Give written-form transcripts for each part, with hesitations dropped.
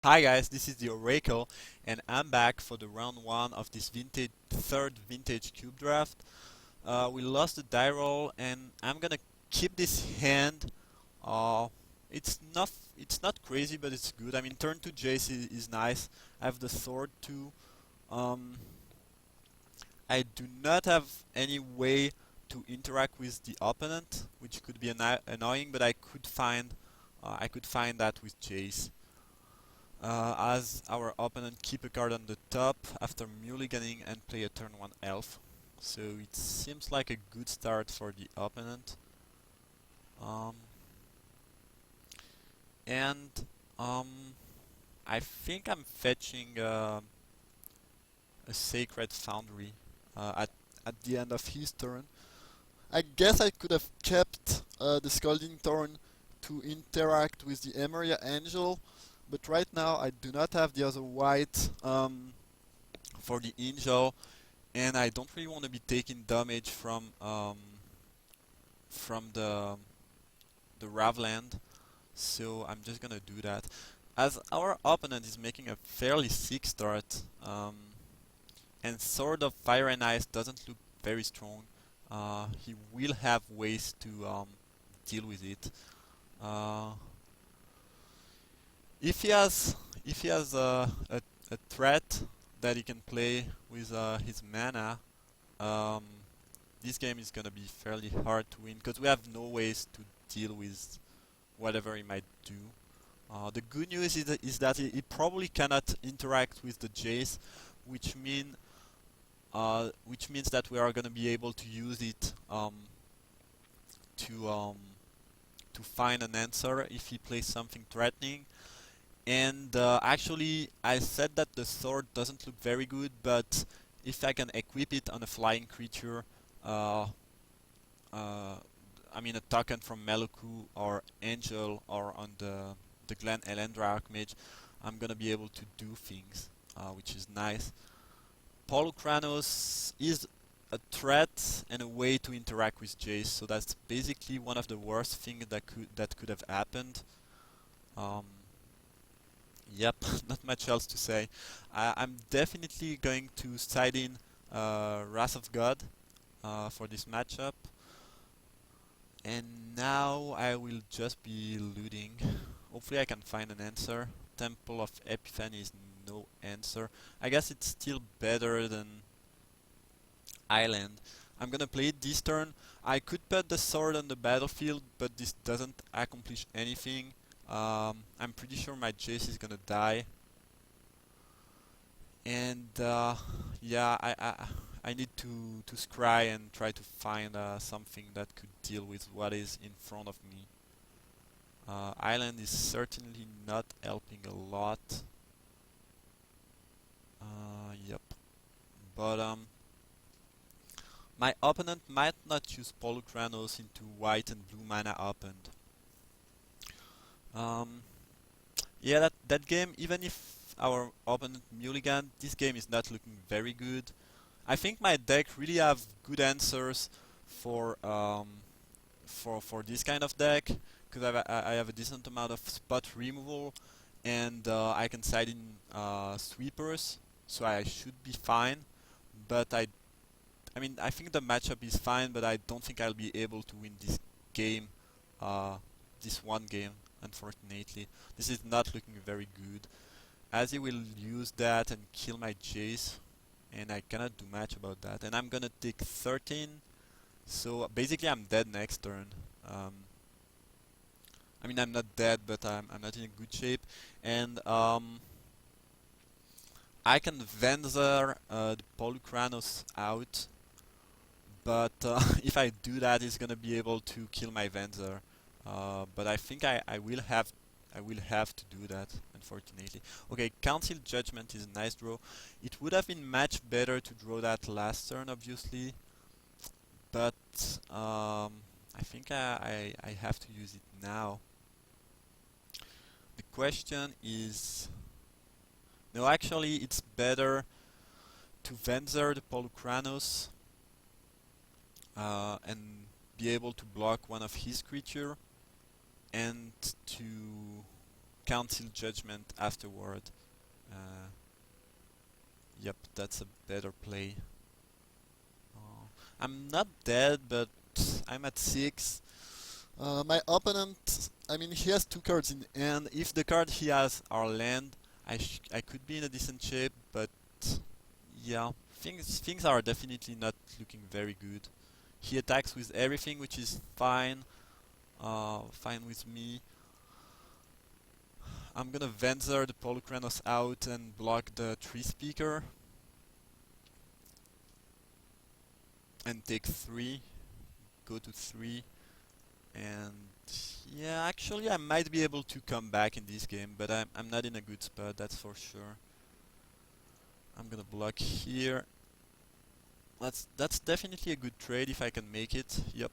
Hi guys, this is the Oracle, and I'm back for the round one of this third vintage cube draft. We lost the die roll, and I'm gonna keep this hand. Uh, it's not crazy, but it's good. I mean, turn to Jace is nice. I have the sword too. Um, I do not have any way to interact with the opponent, which could be annoying, but I could find that with Jace. As our opponent keep a card on the top after mulliganing and play a turn 1 elf. So it seems like a good start for the opponent. Um, and um, I think I'm fetching a Sacred Foundry at the end of his turn. I guess I could have kept the Scalding Thorn to interact with the Emeria Angel, but right now I do not have the other white for the Angel, and I don't really want to be taking damage from the Ravland, so I'm just gonna do that. As our opponent is making a fairly sick start, and Sword of Fire and Ice doesn't look very strong, he will have ways to deal with it. Uh, if he has a threat that he can play with his mana, um, this game is gonna be fairly hard to win because we have no ways to deal with whatever he might do. The good news is that he probably cannot interact with the Jace, which means that we are gonna be able to use it to um, to find an answer if he plays something threatening. And actually, I said that the sword doesn't look very good, but if I can equip it on a flying creature, uh, uh, I mean a token from Meluku or Angel or on the Glen Elendra Archmage, I'm gonna be able to do things, which is nice. Polukranos is a threat and a way to interact with Jace, so that's basically one of the worst things that could have happened. Um, yep, not much else to say. I'm definitely going to side in Wrath of God for this matchup. And now I will just be looting. Hopefully I can find an answer. Temple of Epiphany is no answer. I guess it's still better than Island. I'm gonna play it this turn. I could put the sword on the battlefield, but this doesn't accomplish anything. I'm pretty sure my Jace is gonna die. And yeah, I need to scry and try to find something that could deal with what is in front of me. Island is certainly not helping a lot. Yep. But my opponent might not choose Polukranos into white and blue mana opened. Um, yeah, that game, even if our opponent mulligan, this game is not looking very good. I think my deck really have good answers for for this kind of deck because I have a decent amount of spot removal, and I can side in sweepers, so I should be fine. But I mean, I think the matchup is fine, but I don't think I'll be able to win this game, uh, this one game. Unfortunately, this is not looking very good. As he will use that and kill my Jace, and I cannot do much about that. And I'm gonna take 13, so basically I'm dead next turn. Um, I mean, I'm not dead, but I'm not in a good shape. And I can Venser the Polukranos out, but if I do that, he's gonna be able to kill my Venser. But I think I will have to do that, unfortunately. Okay, Council Judgment is a nice draw. It would have been much better to draw that last turn, obviously, but I think I have to use it now. The question is... No, actually, it's better to Venser the Polukranos and be able to block one of his creature and to cancel Judgment afterward. Uh, yep, that's a better play. I'm not dead, but I'm at 6. My opponent, I mean, he has 2 cards in hand. If the card he has are land, I could be in a decent shape, but yeah, things are definitely not looking very good. He attacks with everything, which is fine, fine with me. I'm gonna Venser the Polukranos out and block the Tree Speaker and take 3, go to 3, and yeah, actually I might be able to come back in this game, but I'm not in a good spot, that's for sure. I'm gonna block here. That's definitely a good trade if I can make it. Yep.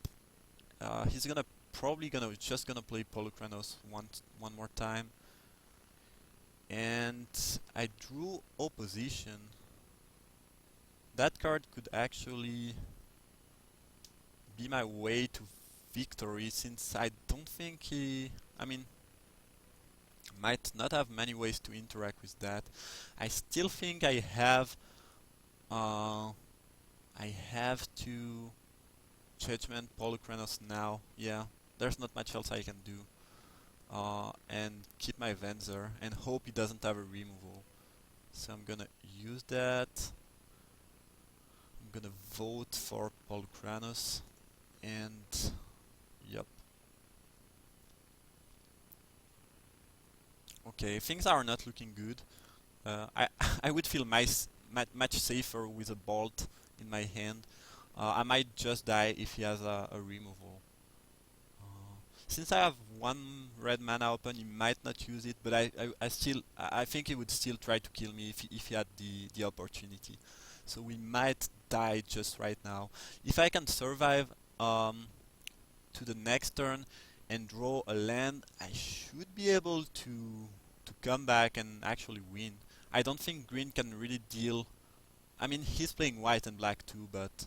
He's probably just gonna play Polukranos one more time. And I drew opposition. That card could actually be my way to victory, since I don't think I mean, might not have many ways to interact with that. I still think I have to Judgment Polukranos now. Yeah, there's not much else I can do. And keep my Venser and hope he doesn't have a removal. So I'm gonna use that. I'm gonna vote for Polukranos, and yep. Okay, things are not looking good. I I would feel much safer with a Bolt in my hand. I might just die if he has a removal. Since I have 1 red mana open, he might not use it, but I think he would still try to kill me if he had the opportunity. So we might die just right now. If I can survive to the next turn and draw a land, I should be able to come back and actually win. I don't think green can really deal. I mean, he's playing white and black too, but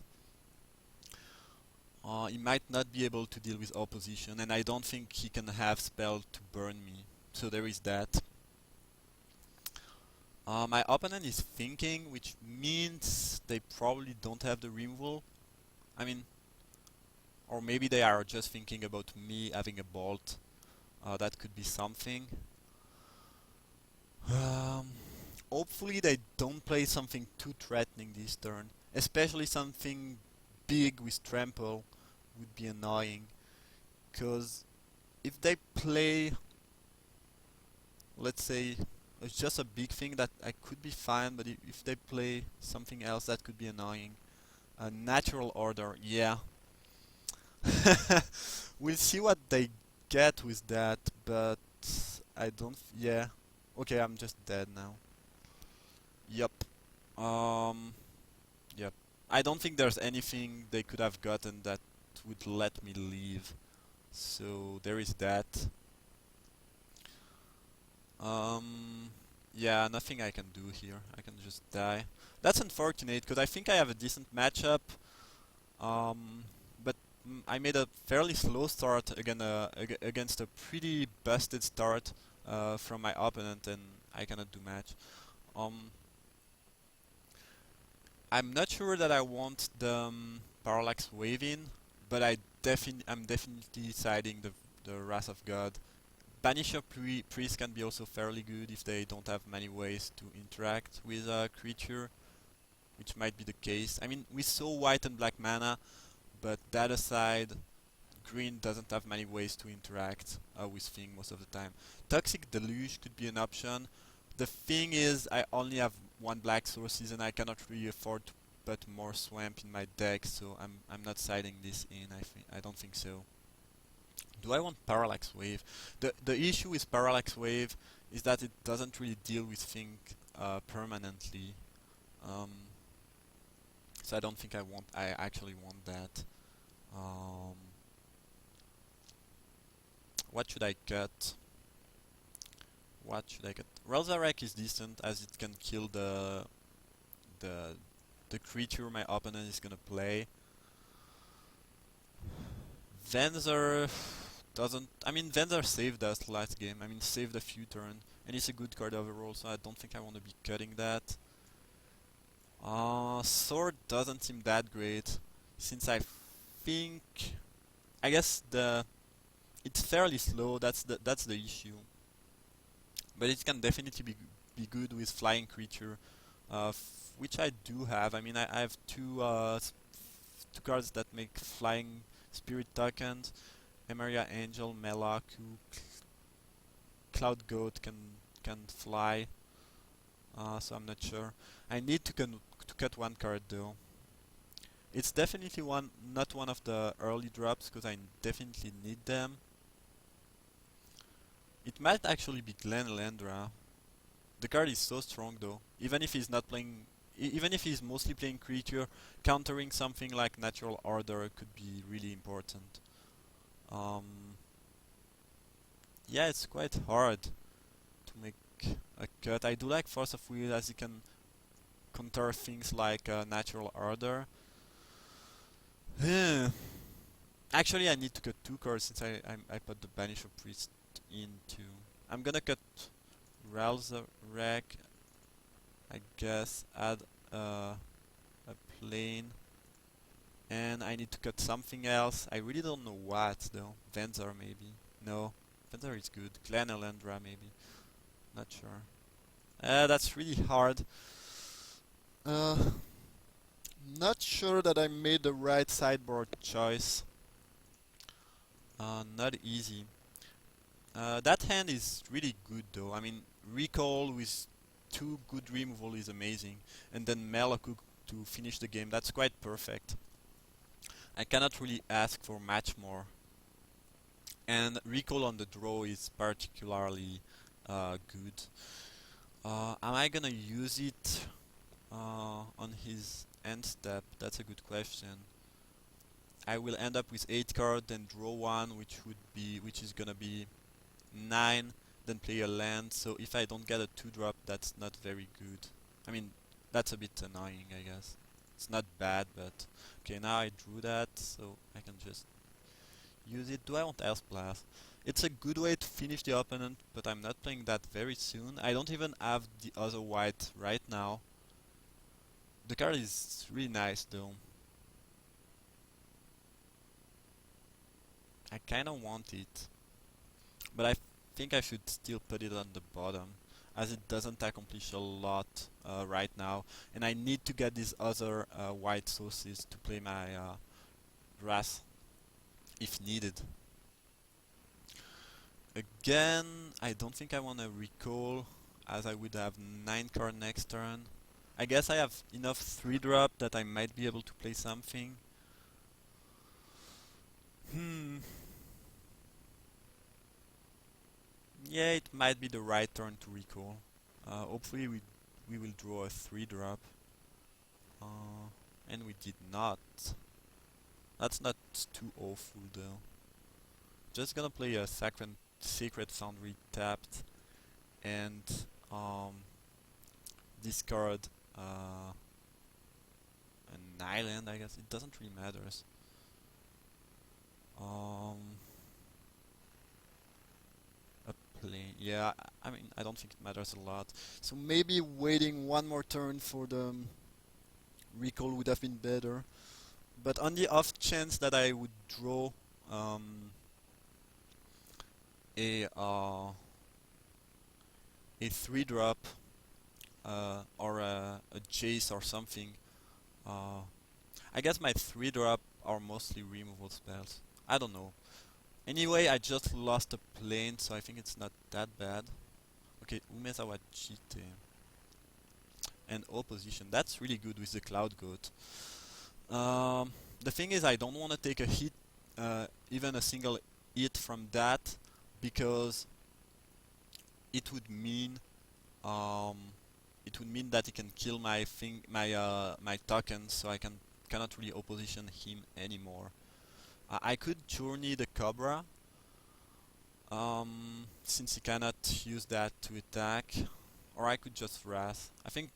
he might not be able to deal with opposition, and I don't think he can have spell to burn me. So there is that. My opponent is thinking, which means they probably don't have the removal. I mean, or maybe they are just thinking about me having a Bolt. That could be something. Um, Hopefully they don't play something too threatening this turn. Especially something big with trample would be annoying. Because if they play, let's say, it's just a big thing, that I could be fine, but if they play something else, that could be annoying. A natural order, yeah. We'll see what they get with that, but I don't. Yeah. Okay, I'm just dead now. Yup. Um. Yep. I don't think there's anything they could have gotten that would let me leave. So there is that. Yeah, nothing I can do here. I can just die. That's unfortunate, because I think I have a decent matchup. But I made a fairly slow start against a pretty busted start from my opponent, and I cannot do much. Um, I'm not sure that I want the Parallax Wave in, but I'm definitely siding the Wrath of God. Banisher Priest can be also fairly good if they don't have many ways to interact with a creature, which might be the case. I mean, we saw white and black mana, but that aside, green doesn't have many ways to interact with Thing most of the time. Toxic Deluge could be an option. The thing is, I only have 1 black sources and I cannot really afford to put more swamp in my deck, so I'm not siding this in. I don't think so. Do I want Parallax Wave? The issue with Parallax Wave is that it doesn't really deal with Thing permanently. Um, so I don't think I actually want that. Um, what should I cut? What should I cut? Relzarek is decent, as it can kill the the creature my opponent is gonna play. Venser doesn't. I mean, Vendor saved us last game. I mean, saved a few turns, and it's a good card overall. So I don't think I want to be cutting that. Sword doesn't seem that great, since I think I guess the it's fairly slow. That's the issue. But it can definitely be good with flying creature, which I do have. I mean, I have two cards that make flying spirit tokens. Emeria Angel, Melak, who Cloud Goat can fly. So I'm not sure. I need to cut one card though. It's definitely not one of the early drops because I definitely need them. It might actually be Glen Landra. The card is so strong though. Even if he's not playing, even if he's mostly playing creature, countering something like Natural Order could be really important. Um, yeah, it's quite hard to make a cut. I do like Force of Will as you can counter things like Natural Order. Actually, I need to cut two cards since I put the Banisher Priest into. I'm gonna cut Ralzarek, I guess, add a plane, and I need to cut something else. I really don't know what though. Venzar maybe. No, Venzar is good. Glen Elendra maybe. Not sure. That's really hard. Uh, Not sure that I made the right sideboard choice. Not easy. That hand is really good though. I mean, recall with two good removal is amazing, and then Malacook to finish the game. That's quite perfect. I cannot really ask for much more. And recall on the draw is particularly good. Am I gonna use it on his end step? That's a good question. I will end up with 8 cards, then draw one, which is gonna be 9, then play a land. So if I don't get a 2-drop, that's not very good. I mean, that's a bit annoying, I guess. It's not bad, but okay. Now I drew that, so I can just use it. Do I want Elf Blast? It's a good way to finish the opponent, but I'm not playing that very soon. I don't even have the other white right now. The card is really nice though. I kinda want it, but I think I should still put it on the bottom, as it doesn't accomplish a lot right now, and I need to get these other white sources to play my Wrath if needed. Again, I don't think I want to recall, as I would have 9 card next turn. I guess I have enough 3-drop that I might be able to play something. Hmm. Yeah, it might be the right turn to recall. Hopefully we will draw a 3-drop. And we did not. That's not too awful though. Just gonna play a Sacred Foundry tapped and um, discard an island, I guess. It doesn't really matter. Um, a plane. Yeah, I mean, I don't think it matters a lot. So maybe waiting one more turn for the recall would have been better. But on the off chance that I would draw um, a uh, a 3-drop or a Jace or something, uh, I guess my 3-drop are mostly removal spells. I don't know. Anyway, I just lost a plane, so I think it's not that bad. Okay, Umezawa Chite. And opposition. That's really good with the Cloud Goat. The thing is, I don't want to take a hit, even a single hit from that, because it would mean um, that he can kill my tokens, so I cannot really opposition him anymore. I could journey the Cobra, since he cannot use that to attack, or I could just Wrath. I think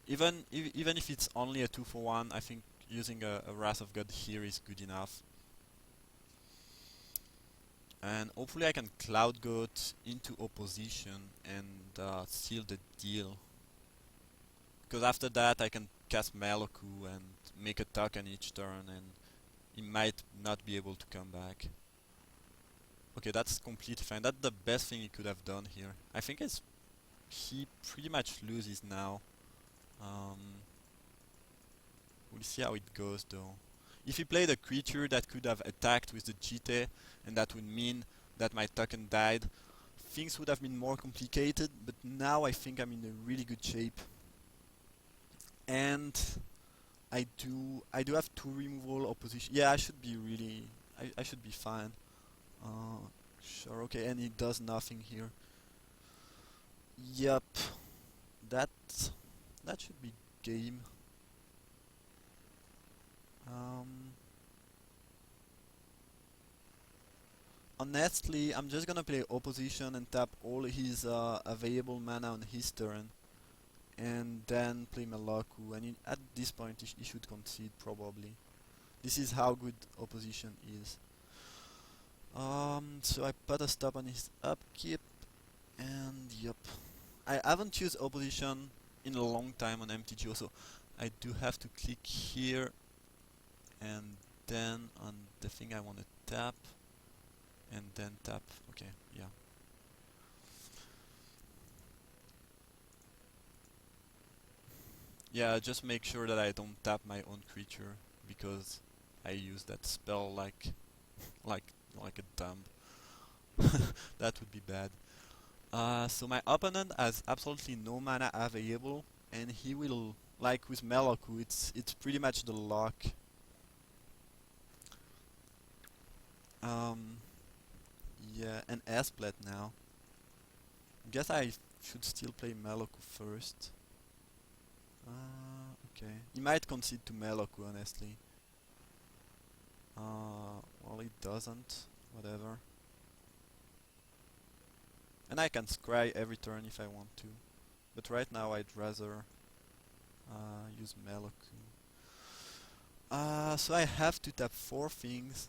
even if it's only a 2-for-1, I think using a Wrath of God here is good enough. And hopefully I can Cloud Goat into opposition and seal the deal. Because after that I can cast Meloku and make a token each turn and he might not be able to come back. Okay, that's completely fine. That's the best thing he could have done here. I think he pretty much loses now. Um, we'll see how it goes though. If he played a creature that could have attacked with the Jite, and that would mean that my token died, things would have been more complicated, but now I think I'm in a really good shape. And I do have 2 removal opposition. Yeah, I should be really I should be fine. Sure, okay, and he does nothing here. Yup. That that should be game. Um Honestly, I'm just gonna play opposition and tap all his available mana on his turn, and then play Meloku. And at this point, he should concede probably. This is how good opposition is. So I put a stop on his upkeep, and yup. I haven't used opposition in a long time on MTGO, so I do have to click here, and then on the thing I want to tap, and then tap. Okay, yeah. Yeah, just make sure that I don't tap my own creature, because I use that spell like like a dumb. That would be bad. So my opponent has absolutely no mana available, and he will, like with Meloku, it's pretty much the lock. Um, yeah, and Asplet now. Guess I should still play Meloku first. Okay. He might concede to Meloku, honestly. Well, he doesn't. Whatever. And I can scry every turn if I want to. But right now I'd rather use Meloku. So I have to tap 4 things.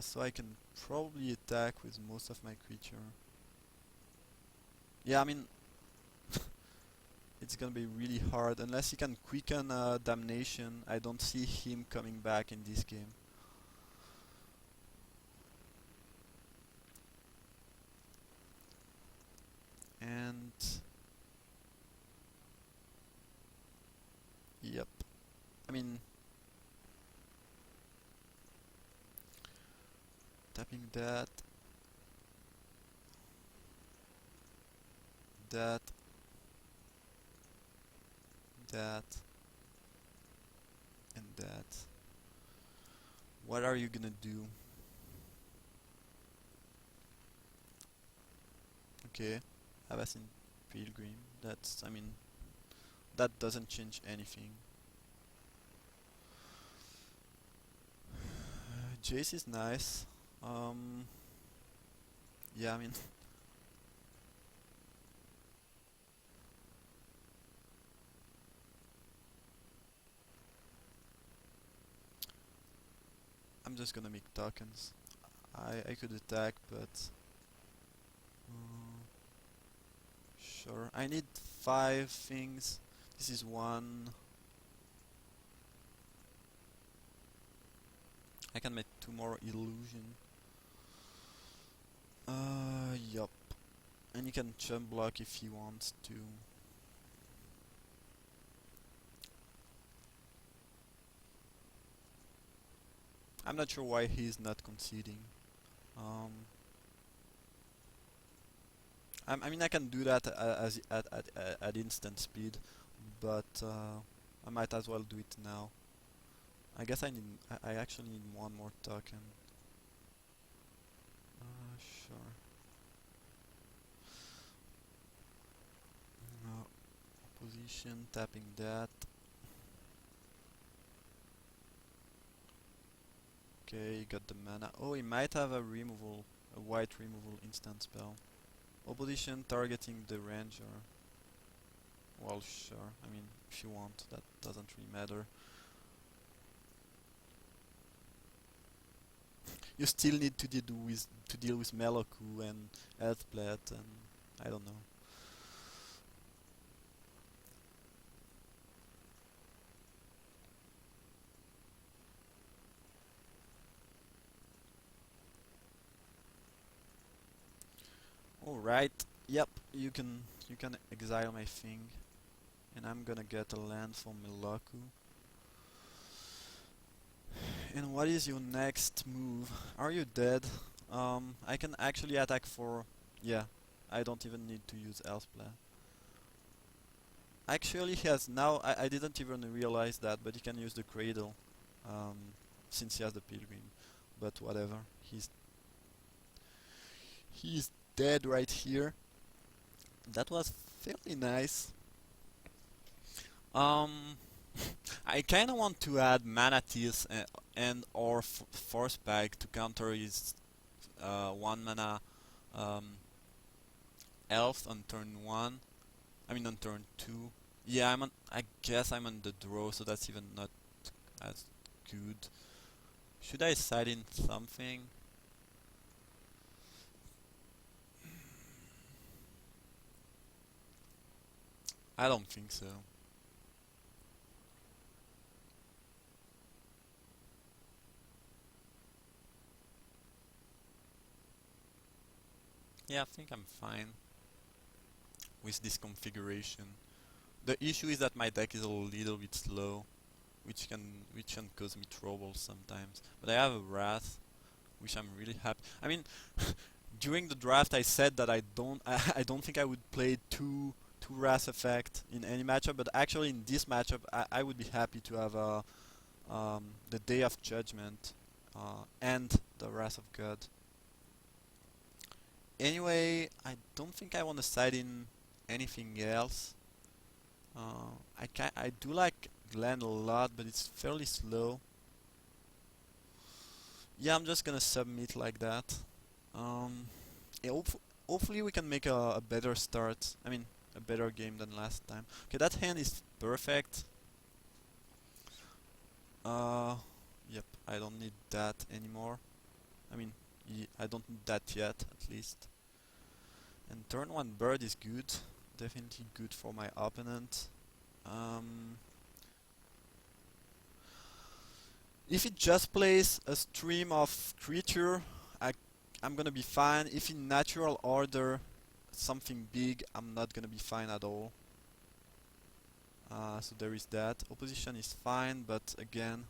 So I can probably attack with most of my creature. Yeah, I mean, it's gonna be really hard. Unless he can quicken Damnation, I don't see him coming back in this game. And yep. I mean, tapping that, that, that, and that. What are you gonna do? Okay, Avacyn Pilgrim. That's, I mean, that doesn't change anything. Jace is nice. Um, yeah, I mean, I'm just gonna make tokens. I could attack, but uh, sure. I need 5 things. This is 1. I can make 2 more illusion. Yup. And he can chump block if he wants to. I'm not sure why he's not conceding. Um, I mean, I can do that at instant speed, but I might as well do it now. I guess I actually need 1 more token. Sure. No. Position, tapping that. Okay, he got the mana. Oh, he might have a removal, a white removal instant spell. Opposition targeting the ranger. Well, sure. I mean, if you want, that doesn't really matter. you still need to deal with Meloku and Earthblade and I don't know. All right. Yep. You can exile my thing, and I'm gonna get a land for Meloku. And what is your next move? Are you dead? I can actually attack for... Yeah, I don't even need to use Elfblad. Actually, he has now... I didn't even realize that, but he can use the Cradle. Um, since he has the Pilgrim. But whatever. He's dead right here. That was fairly nice. Um, I kinda want to add Manatees and or Force Bag to counter his 1 mana um, elf on turn 1. I mean on turn 2. Yeah, I guess I'm on the draw, so that's even not as good. Should I side in something? I don't think so. Yeah, I think I'm fine with this configuration. The issue is that my deck is a little bit slow, which can cause me trouble sometimes. But I have a Wrath, which I'm really happy. I mean, during the draft I said that I don't think I would play two Wrath effect in any matchup, but actually in this matchup I would be happy to have the Day of Judgment and the Wrath of God. Anyway, I don't think I want to side in anything else. I do like Glen a lot, but it's fairly slow. Yeah, I'm just gonna submit like that. Yeah, hopefully we can make a better start. I mean, a better game than last time. Okay, that hand is perfect. Uh, yep, I don't need that anymore. I mean, I don't need that yet, at least. And turn 1 bird is good. Definitely good for my opponent. Um, if it just plays a stream of creature, I, I'm gonna be fine. If in natural order something big, I'm not gonna be fine at all. So there is that. Opposition is fine, but again,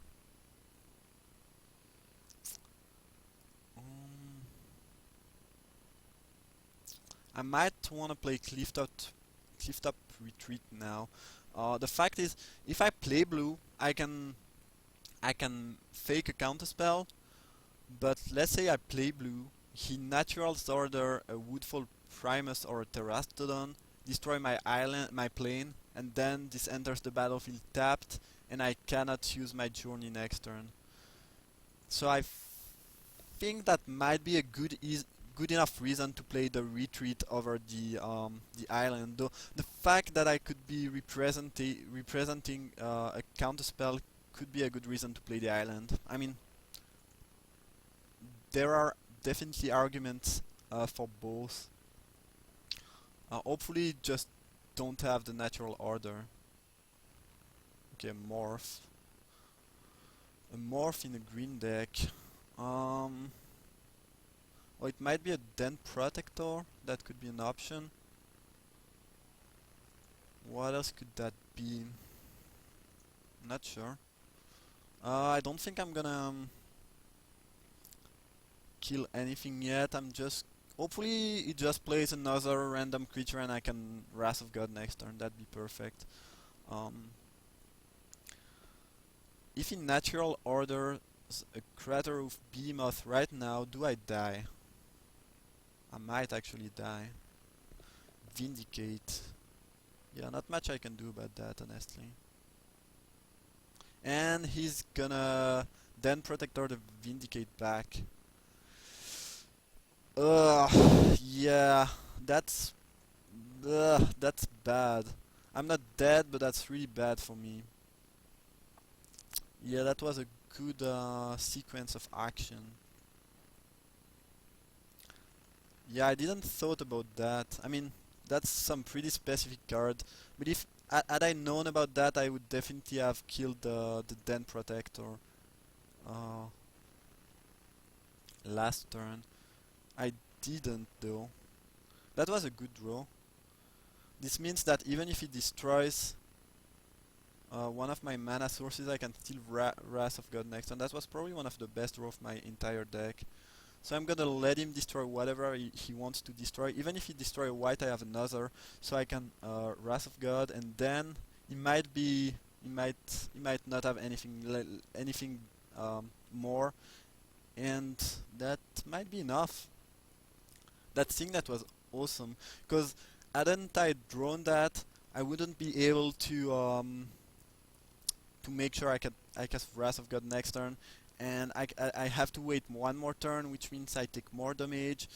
um, I might wanna play Clifftop Retreat now. The fact is, if I play blue, I can fake a counterspell. But let's say I play blue, he naturals order a Woodfall Primus or a Terastodon, destroy my island, my plane, and then this enters the battlefield tapped, and I cannot use my journey next turn. So I think that might be a good enough reason to play the retreat over the island. Though the fact that I could be representing a counterspell could be a good reason to play the island. I mean, there are definitely arguments for both. Hopefully, just don't have the natural order. Okay, morph. A morph in a green deck. Um, oh, it might be a Dent Protector. That could be an option. What else could that be? Not sure. I don't think I'm gonna kill anything yet. I'm just... Hopefully it just plays another random creature and I can Wrath of God next turn. That'd be perfect. Um, if in natural order a Crater of Behemoth right now, do I die? I might actually die. Vindicate. Yeah, not much I can do about that, honestly. And he's gonna then Protector the Vindicate back. Yeah, that's that's bad. I'm not dead, but that's really bad for me. Yeah, that was a good sequence of action. Yeah, I didn't thought about that. I mean, that's some pretty specific card. But if had I known about that, I would definitely have killed the Den Protector uh, last turn. I didn't though. That was a good draw. This means that even if he destroys one of my mana sources, I can still Wrath of God next, and that was probably one of the best draw of my entire deck. So I'm gonna let him destroy whatever he wants to destroy. Even if he destroy a white, I have another, so I can Wrath of God, and then he might be, he might not have anything more, and that might be enough. That thing that was awesome, because hadn't I drawn that, I wouldn't be able to make sure I cast Wrath of God next turn, and I have to wait one more turn, which means I take more damage.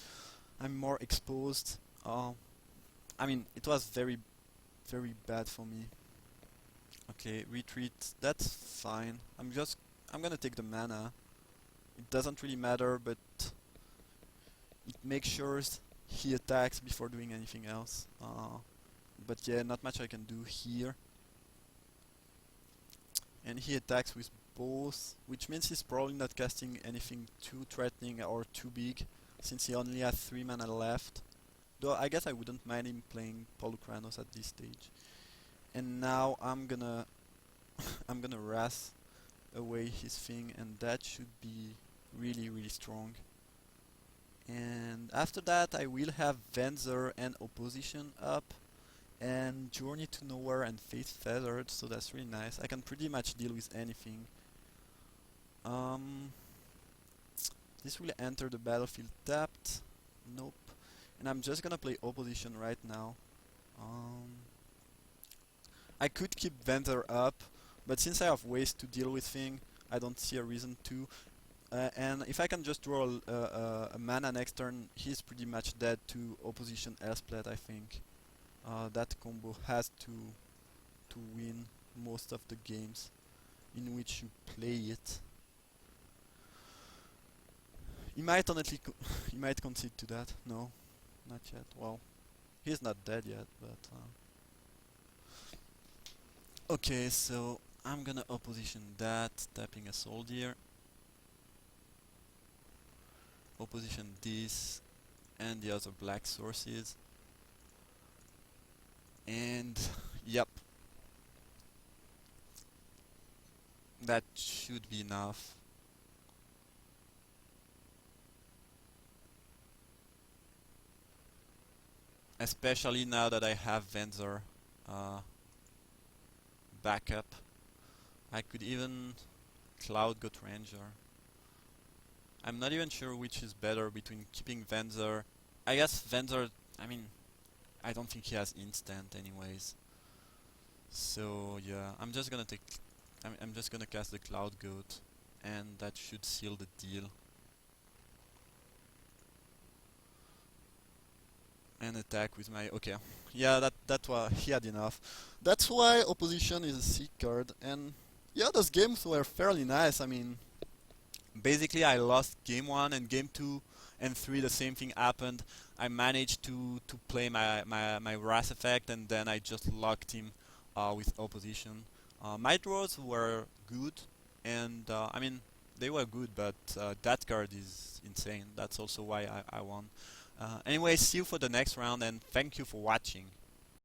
I'm more exposed. I mean, it was very bad for me. Okay, retreat. That's fine. I'm gonna take the mana. It doesn't really matter, but it makes sure he attacks before doing anything else. But yeah, not much I can do here. And he attacks with both, which means he's probably not casting anything too threatening or too big, since he only has 3 mana left. Though I guess I wouldn't mind him playing Polukranos at this stage. And now I'm gonna I'm gonna Wrath away his thing, and that should be really strong. And after that I will have Venser and Opposition up, and Journey to Nowhere and Faith Feathered, so that's really nice. I can pretty much deal with anything. Um, this will enter the battlefield tapped. Nope. And I'm just gonna play Opposition right now. I could keep Venter up, but since I have ways to deal with things, I don't see a reason to. And if I can just draw a mana next turn, he's pretty much dead to Opposition Elsplat, I think. That combo has to win most of the games in which you play it. He might honestly he might concede to that. No, not yet. Well, he's not dead yet, but okay. So I'm gonna opposition that, tapping a soldier. Opposition this and the other black sources. And yep, that should be enough. Especially now that I have Venser backup. I could even Cloud Goat Ranger. I'm not even sure which is better between keeping Venser. I guess Venser, I mean, I don't think he has instant anyways. So yeah, I'm just gonna cast the Cloud Goat, and that should seal the deal. And attack with my okay. Yeah, that was he had enough. That's why opposition is a C card, and yeah, those games were fairly nice. I mean, basically I lost game 1 and game 2 and 3 the same thing happened. I managed to play my Wrath effect, and then I just locked him with opposition. My draws were good, and I mean they were good, but that card is insane. That's also why I won. Anyway, see you for the next round, and thank you for watching.